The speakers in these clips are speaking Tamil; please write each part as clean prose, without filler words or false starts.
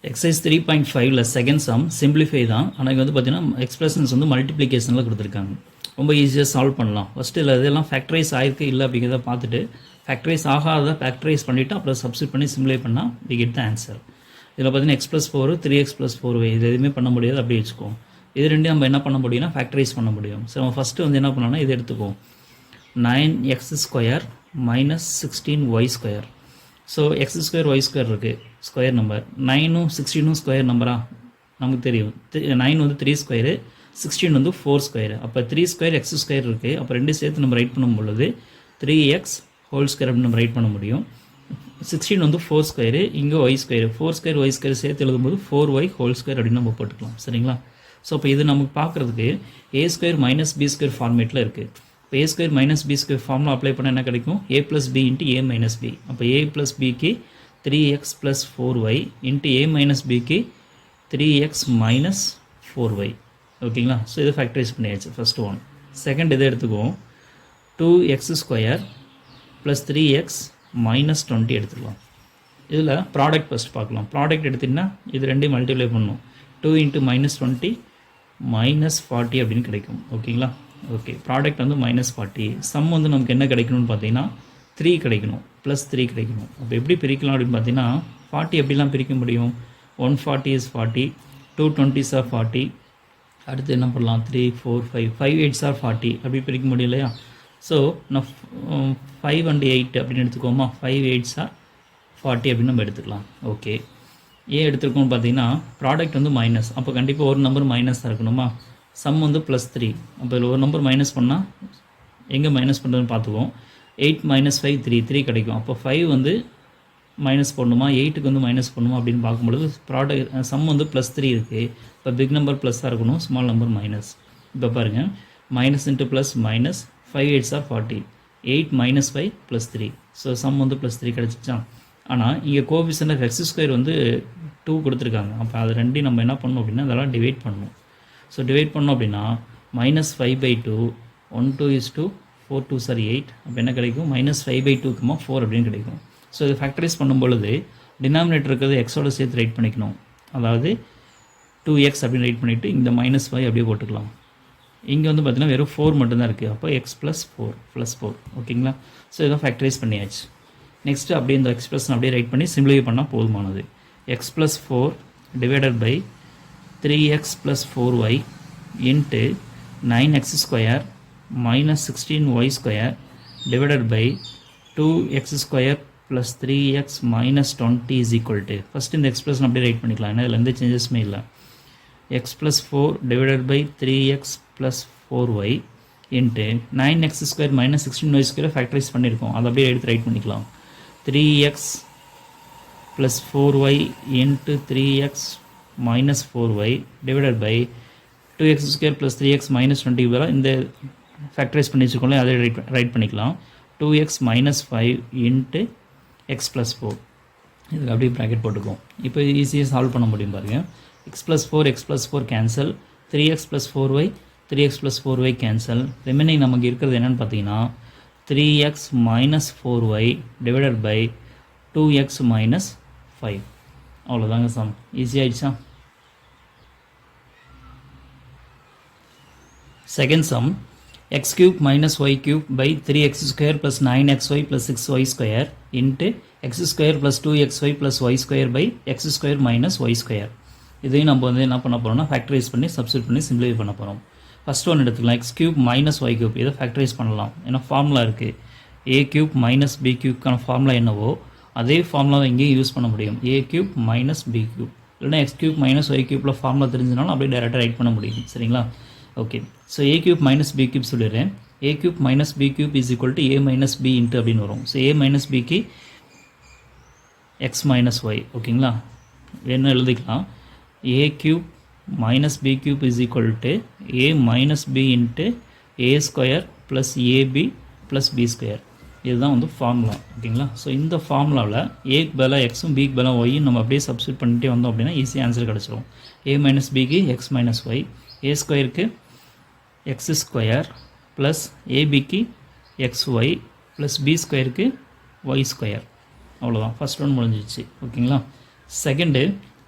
எக்ஸசைஸ் 3.5ல செகண்ட் சம் சிம்பிளிஃபை தான். ஆனால் இங்கே வந்து பார்த்தீங்கன்னா எக்ஸ்பிரஷன்ஸ் வந்து மல்டிப்ளிகேஷனில் கொடுத்துருக்காங்க. ரொம்ப ஈஸியாக சால்வ் பண்ணலாம். ஃபஸ்ட்டு இல்லை இதெல்லாம் ஃபேக்டரைஸ் ஆகிருக்கு இல்லை அப்படிங்கிறத பார்த்துட்டு ஃபேக்டரைஸ் ஆகாத ஃபேக்டரைஸ் பண்ணிவிட்டு அப்புறம் சப்ஸ்டிட் பண்ணி சிம்பிளை பண்ணால் வி கெட் த ஆன்சர். இதில் பார்த்தீங்கன்னா x+4 3x+4y இது எதுவுமே பண்ண முடியாது, அப்படி வச்சுக்கோம். இது ரெண்டையும் நம்ம என்ன பண்ண முடியும்னா ஃபேக்டரைஸ் பண்ண முடியும். ஸோ நம்ம ஃபஸ்ட்டு வந்து என்ன பண்ணோம்னா இது எடுத்துக்குவோம். 9x² - 16y². So x² y² இருக்குது, ஸ்கொயர் நம்பர். 9ம் 16ம் ஸ்கொயர் நம்பரா நமக்கு தெரியும். 9 வந்து 3 ஸ்கொயரு, 16 வந்து 4 ஸ்கொயரு. அப்போ 3² x² இருக்குது. அப்போ ரெண்டு சேர்த்து நம்ம ரைட் பண்ணும் பொழுது 3x² அப்படின்னு நம்ம ரைட் பண்ண முடியும். 16 வந்து 4 ஸ்கொயரு, இங்கே y². 4² y² சேர்த்து எழுதும்போது 4y² அப்படின்னு நம்ம போட்டுக்கலாம். சரிங்களா? ஸோ இப்போ இது நமக்கு பார்க்குறதுக்கு a² - b² ஃபார்மேட்டில் இருக்குது. இப்போ a² - b² ஃபார்முலா அப்ளை பண்ணால் என்ன கிடைக்கும்? a + b × a - b. அப்போ a + bக்கு 3x + 4y × a - bக்கு 3x - 4y. ஓகேங்களா? ஸோ இதை ஃபேக்டரைஸ் பண்ணியாச்சு ஃபஸ்ட்டு ஒன். செகண்ட் இதை எடுத்துக்குவோம். 2x² + 3x - 20 எடுத்துக்கலாம். இதில் ப்ராடக்ட் ஃபஸ்ட் பார்க்கலாம். ப்ராடக்ட் எடுத்திங்கன்னா இது ரெண்டையும் மல்டிப்ளை பண்ணணும். 2 × -20 -40 அப்படின்னு கிடைக்கும். ஓகேங்களா? ஓகே, ப்ராடக்ட் வந்து -40. சம் வந்து நமக்கு என்ன கிடைக்கணும்னு பார்த்தீங்கன்னா 3 கிடைக்கணும், +3 கிடைக்கணும். அப்போ எப்படி பிரிக்கலாம் அப்படின்னு பார்த்தீங்கன்னா 40 எப்படிலாம் பிரிக்க முடியும்? 140 is 40, 2 20s are 40. அடுத்து என்ன பண்ணலாம்? 3 4 5 5 8s are 40 அப்படி பிரிக்க முடியும் இல்லையா? ஸோ நான் 5 and 8 அப்படின்னு எடுத்துக்கோமா. 5 8s are 40 அப்படின்னு நம்ம எடுத்துக்கலாம். ஓகே, ஏன் எடுத்துருக்கோம்னு பார்த்தீங்கன்னா ப்ராடக்ட் வந்து மைனஸ், அப்போ கண்டிப்பாக ஒரு நம்பர் மைனஸாக இருக்கணுமா. சம் வந்து +3, அப்போ இதில் ஒரு நம்பர் மைனஸ் பண்ணால் எங்கே மைனஸ் பண்ணுறதுன்னு பார்த்துக்குவோம். 8 - 5 3 கிடைக்கும். அப்போ 5 வந்து மைனஸ் பண்ணணுமா, 8க்கு வந்து மைனஸ் பண்ணணுமா அப்படின்னு பார்க்கும்பொழுது ப்ராடக்ட் சம் வந்து +3 இருக்குது. இப்போ பிக் நம்பர் ப்ளஸ்ஸாக இருக்கணும், ஸ்மால் நம்பர் மைனஸ். இப்போ பாருங்கள், -× +- 5 8s are 40, 8 - 5 +3. ஸோ சம் வந்து +3 கிடச்சிச்சான். ஆனால் இங்கே கோஎஃபிஷியன்ட் ஆஃப் x² வந்து 2 கொடுத்துருக்காங்க. அப்போ அது ரெண்டையும் நம்ம என்ன பண்ணணும் அப்படின்னா அதெல்லாம் டிவைட் பண்ணணும். ஸோ டிவைட் பண்ணோம் அப்படின்னா -5/2 1 2 is 2 4 2s are 8. அப்போ என்ன கிடைக்கும்? -5/2, 4 அப்படின்னு கிடைக்கும். ஸோ இதை ஃபேக்டரைஸ் பண்ணும்பொழுது டினாமினேட்டர் இருக்கிறது எக்ஸோட சேர்த்து ரைட் பண்ணிக்கணும். அதாவது 2x அப்படின்னு ரைட் பண்ணிவிட்டு இந்த -5 அப்படியே போட்டுக்கலாம். இங்கே வந்து பார்த்திங்கன்னா வெறும் 4 மட்டும்தான் இருக்குது. அப்போ x + 4. ஓகேங்களா? ஸோ இதை ஃபேக்டரைஸ் பண்ணியாச்சு. நெக்ஸ்ட்டு அப்படியே இந்த எக்ஸ்பிரஷன் அப்படியே ரைட் பண்ணி சிம்பிளிஃபை பண்ணால் போதுமானது. x + 4 / 3x + 4y × 9x² - 16y² / 2x² + 3x - 20 = first இந்த எக்ஸ்பிரஷன் அப்படியே ரைட் பண்ணிக்கலாம். ஏன்னா இதில் எந்த சேஞ்சஸுமே இல்லை. x + 4 / 3x + 4y × 9x² - 16y² factorise பண்ணியிருக்கோம். அதை அப்படியே எடுத்து ரைட் பண்ணிக்கலாம். 3x + 4y × 3x - 4y / 2x² + 3x - 20 இந்த ஃபேக்டரைஸ் பண்ணி வச்சுக்கோங்களேன், அதை ரைட் பண்ணிக்கலாம். 2x - 5 × x + 4 இதுக்கு அப்படியே ப்ராக்கெட் போட்டுக்குவோம். இப்போ ஈஸியாக சால்வ் பண்ண முடியும் பாருங்கள். x + 4 x + 4 cancel, 3x + 4y 3x + 4y cancel. Remaining நமக்கு இருக்கிறது என்னென்னு பார்த்தீங்கன்னா 3x - 4y / 2x - 5. அவ்வளோதாங்க some. ஈஸியாகிடுச்சா? Second sum x³ - y³ / 3x² + 9xy + 6y² × x² + 2xy + y² / x² - y². இதையும் நம்ம வந்து என்ன பண்ண போகிறோம்னா ஃபேக்டரைஸ் பண்ணி சப்ஸ்டிட் பண்ணி சிம்பிளிஃபை பண்ண போகிறோம். ஃபஸ்ட் ஒன் எடுத்துக்கலாம். x³ - y³ இதை ஃபேக்டரைஸ் பண்ணலாம். ஏன்னா ஃபார்முலா இருக்குது. a³ - b³ ஃபார்முலா என்னவோ அதே ஃபார்முலாவை இங்கேயும் யூஸ் பண்ண முடியும். a³ - b³ இல்லைனா x³ - y³ ஃபார்முலா தெரிஞ்சினாலும் அப்படியே டேரெக்டாக ரைட் பண்ண முடியும். சரிங்களா? ஓகே, ஸோ a³ - b³ சொல்லிடுறேன். a³ - b³ = a - b × அப்படின்னு வரும். ஸோ a - bக்கு x - y. ஓகேங்களா? என்ன எழுதிக்கலாம்? a³ - b³ = a - b × a² + ab + b². இதுதான் வந்து ஃபார்முலா. ஓகேங்களா? ஸோ இந்த ஃபார்முலாவில் ஏக்கு பதிலாக எக்ஸும் பிக்கு பதிலாக ஒய்யும் நம்ம அப்படியே சப்ஸ்டிட் பண்ணிட்டே வந்தோம் அப்படின்னா ஈஸியாக ஆன்சர் கிடச்சிரும். a - bக்கு x - y, a²க்கு x² ப்ளஸ் ஏபிக்கு xy ப்ளஸ் b²க்கு y². அவ்வளோதான், ஃபஸ்ட் ஒன் முடிஞ்சிச்சு. ஓகேங்களா? Second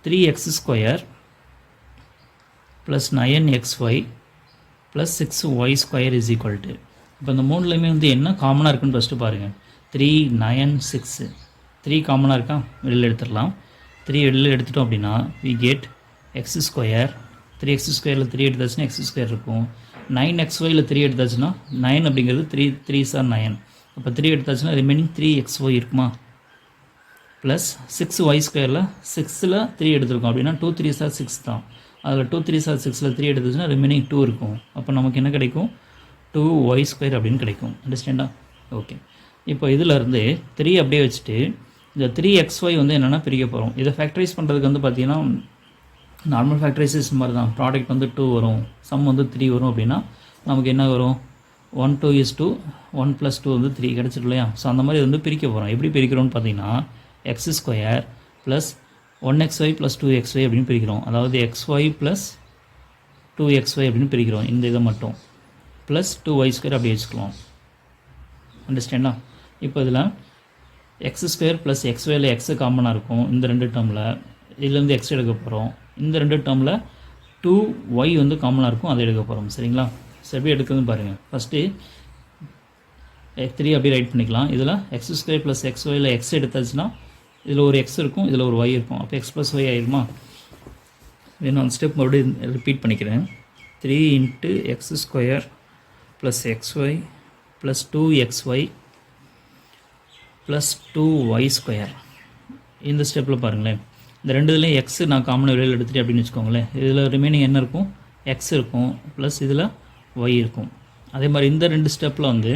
3x square plus 9xy plus 6y square is equal to, இப்போ இந்த மூணுலையுமே வந்து என்ன காமனாக இருக்குன்னு ஃபஸ்ட்டு பாருங்கள். 3 9 6 3 காமனாக இருக்கா, வெளியில் எடுத்துடலாம். 3 வெளியில் எடுத்துட்டோம் அப்படின்னா we get x square. 3x ஸ்கொயரில் 3 எடுத்தாச்சுன்னா x square இருக்கும். 9xyயில் 3 எடுத்தாச்சுன்னா 9 அப்படிங்கிறது 3 3 9. அப்போ 3 எடுத்தாச்சுன்னா ரிமைனிங் 3xy இருக்குமா, ப்ளஸ் 6y ஸ்கொயரில் 6ல் 3 எடுத்துருக்கோம் அப்படின்னா 2 3 6 தான். அதில் 2 3 6ல் 3 எடுத்துச்சுன்னா ரிமைனிங் 2 இருக்கும். அப்போ நமக்கு என்ன கிடைக்கும், 2y ஸ்கொயர் அப்படின்னு கிடைக்கும். அண்டர்ஸ்டாண்டா? ஓகே. இப்போ இதிலேருந்து 3 அப்படியே வச்சுட்டு இந்த 3xy வந்து என்னென்னா பிரிக்க போகிறோம். இதை ஃபேக்டரைஸ் பண்ணுறதுக்கு வந்து பார்த்திங்கன்னா நார்மல் ஃபேக்டரைசேஷன் மாதிரி தான். ப்ராடக்ட் வந்து 2 வரும், சம் வந்து 3 வரும் அப்படின்னா நமக்கு என்ன வரும், 1 2 is 2 1 + 2 வந்து 3 கிடச்சிட்டு இல்லையா. ஸோ அந்த மாதிரி வந்து பிரிக்க போகிறோம். எப்படி பிரிக்கிறோன்னு பார்த்தீங்கன்னா x square plus 1xy + 2xy அப்படின்னு பிரிக்கிறோம். அதாவது xy + 2xy அப்படின்னு பிரிக்கிறோம். இந்த இதை மட்டும் ப்ளஸ் 2y ஸ்கொயர் அப்படி வச்சுக்கலாம். அண்டர்ஸ்டாண்டா? இப்போ இதில் எக்ஸ் ஸ்கொயர் ப்ளஸ் xyயில் எக்ஸு காமனாக இருக்கும். இந்த ரெண்டு டேர்மில் இதுலேருந்து எக்ஸ் எடுக்க போகிறோம். இந்த ரெண்டு டேர்மில் 2y வந்து காமனாக இருக்கும், அதை எடுக்க போகிறோம். சரிங்களா? ஸோ எப்படி எடுக்குதுன்னு பாருங்கள். ஃபஸ்ட்டு 3 அப்படி ரைட் பண்ணிக்கலாம். இதில் எக்ஸ் ஸ்கொயர் ப்ளஸ் xyயில் எக்ஸ் எடுத்தாச்சுன்னா இதில் ஒரு எக்ஸ் இருக்கும், இதில் ஒரு y இருக்கும். அப்போ x + y ஆயிருமா? வேணும் அந்த ஸ்டெப் மறுபடியும் ரிப்பீட் பண்ணிக்கிறேன். 3 × x square plus xy plus 2xy plus 2y square. இந்த ஸ்டெப்பில் பாருங்களேன், இந்த ரெண்டு இதுலேயும் எக்ஸு நான் காமனாக வெளியில் எடுத்துகிட்டு அப்படின்னு வச்சுக்கோங்களேன். இதில் ரிமைனிங் என்ன இருக்கும், எக்ஸ் இருக்கும், ப்ளஸ் இதில் y இருக்கும். அதே மாதிரி இந்த ரெண்டு ஸ்டெப்பில் வந்து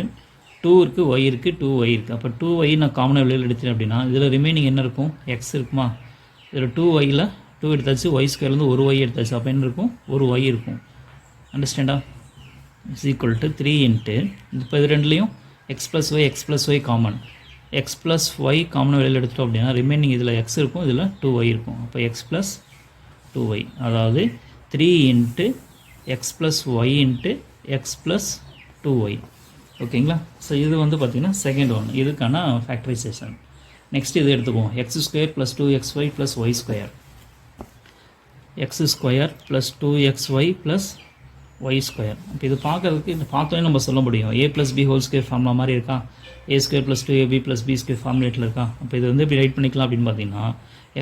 2 இருக்குது, y இருக்குது, 2y இருக்குது. அப்போ 2y நான் காமனாக வெளியில் எடுத்துட்டேன் அப்படின்னா இதில் ரிமைனிங் என்ன இருக்கும், எக்ஸ் இருக்குமா. இதில் 2yயில் 2 எடுத்தாச்சு, y ஸ்கொயர்லேருந்து ஒரு y எடுத்தாச்சு. அப்போ என்ன இருக்கும், ஒரு y இருக்கும். அண்டர்ஸ்டாண்டா? இஸ் ஈக்குவல் டு 3 × இப்போ இது ரெண்டுலேயும் x + y common. x + y காமனாக வெளியில் எடுத்துட்டோம் அப்படின்னா ரிமைனிங் இதில் x இருக்கும், இதில் 2y இருக்கும். அப்போ x + 2y, அதாவது 3 × x + y × x + 2y. ஓகேங்களா? ஸோ இது வந்து பார்த்திங்கன்னா செகண்ட் ஒன், இதுக்கான ஃபேக்டரைசேஷன். நெக்ஸ்ட் இது எடுத்துக்குவோம். x square plus 2xy plus y square. x square plus 2xy plus y square. இப்போ இது பார்க்கறதுக்கு இந்த பார்த்தோன்னே நம்ம சொல்ல முடியும், a + b whole square formula மாதிரி இருக்கா, a square plus 2ab + b square ஃபார்முலேட்டில் இருக்கா. அப்போ இது வந்து எப்படி ரைட் பண்ணிக்கலாம் அப்படின்னு பார்த்தீங்கன்னா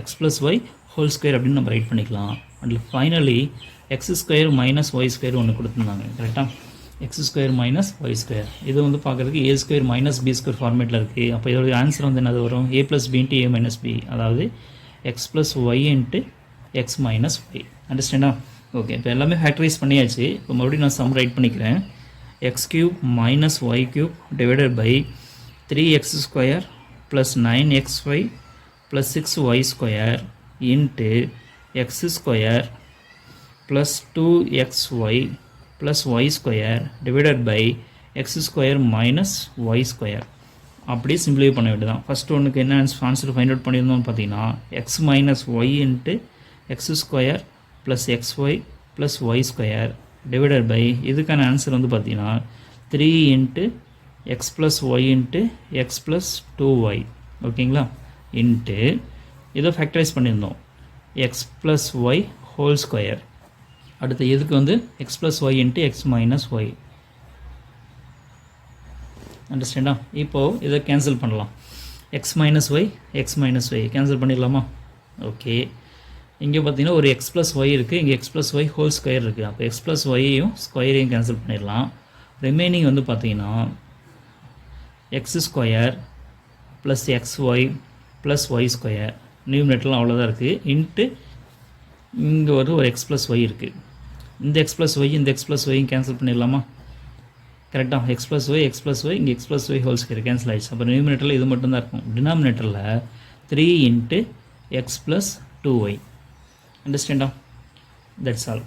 x + y ஹோல் ஸ்கொயர் அப்படின்னு நம்ம ரைட் பண்ணிக்கலாம். And finally x square minus y square ஒன்று கொடுத்துருந்தாங்க, கரெக்டாக. x square minus y square இது வந்து பார்க்குறதுக்கு a square minus b square ஃபார்மேட்டில் இருக்குது. அப்போ இதோட ஆன்சர் வந்து என்னது வரும், a + b × a - b, அதாவது x + y × x - y. அண்டர்ஸ்டாண்டா? Okay. இப்போ எல்லாமே ஃபேக்டரைஸ் பண்ணியாச்சு. இப்போ மறுபடியும் நான் சம் ரைட் பண்ணிக்கிறேன். x³ - y³ divided by 3x square plus 9xy plus 6y square into x square plus 2xy plus y square divided by x square minus y square. அப்படியே சிம்பிளிஃபை பண்ண வேண்டியதான். ஃபஸ்ட் ஒன்றுக்கு என்ன ஆன்சர் ஃபைண்ட் அவுட் பண்ணியிருந்தோம்னு பார்த்தீங்கன்னா x - y into x square plus xy plus y square divided by இதுக்கான ஆன்சர் வந்து பார்த்தீங்கன்னா 3 × x + y × x + 2y. ஓகேங்களா? இன்ட்டு இதை ஃபேக்டரைஸ் பண்ணியிருந்தோம், x + y ஹோல் ஸ்கொயர். அடுத்து இதுக்கு வந்து x + y × x - y. அண்டர்ஸ்டாண்டா? இப்போது இதை கேன்சல் பண்ணலாம். x - y கேன்சல் பண்ணிடலாமா? ஓகே. இங்கே பார்த்தீங்கன்னா ஒரு x + y இருக்குது, இங்கே x + y ஹோல் ஸ்கொயர் இருக்குது. அப்போ x + yயும் ஸ்கொயரையும் கேன்சல் பண்ணிடலாம். ரிமைனிங் வந்து பார்த்தீங்கன்னா x square plus xy plus y square, நியூமரேட்டர்லாம் அவ்வளோதான் இருக்குது. இன்ட்டு இங்கே ஒரு x + y இருக்குது. இந்த x + y இந்த x + yயும் கேன்சல் பண்ணிடலாமா? கரெக்டாக. x + y இங்கே x + y whole square cancel ஆகிடுச்சு. அப்போ நியூமரேட்டரில் இது மட்டும்தான் இருக்கும். டினாமினேட்டரில் 3 × x + 2y. Understand? That's all.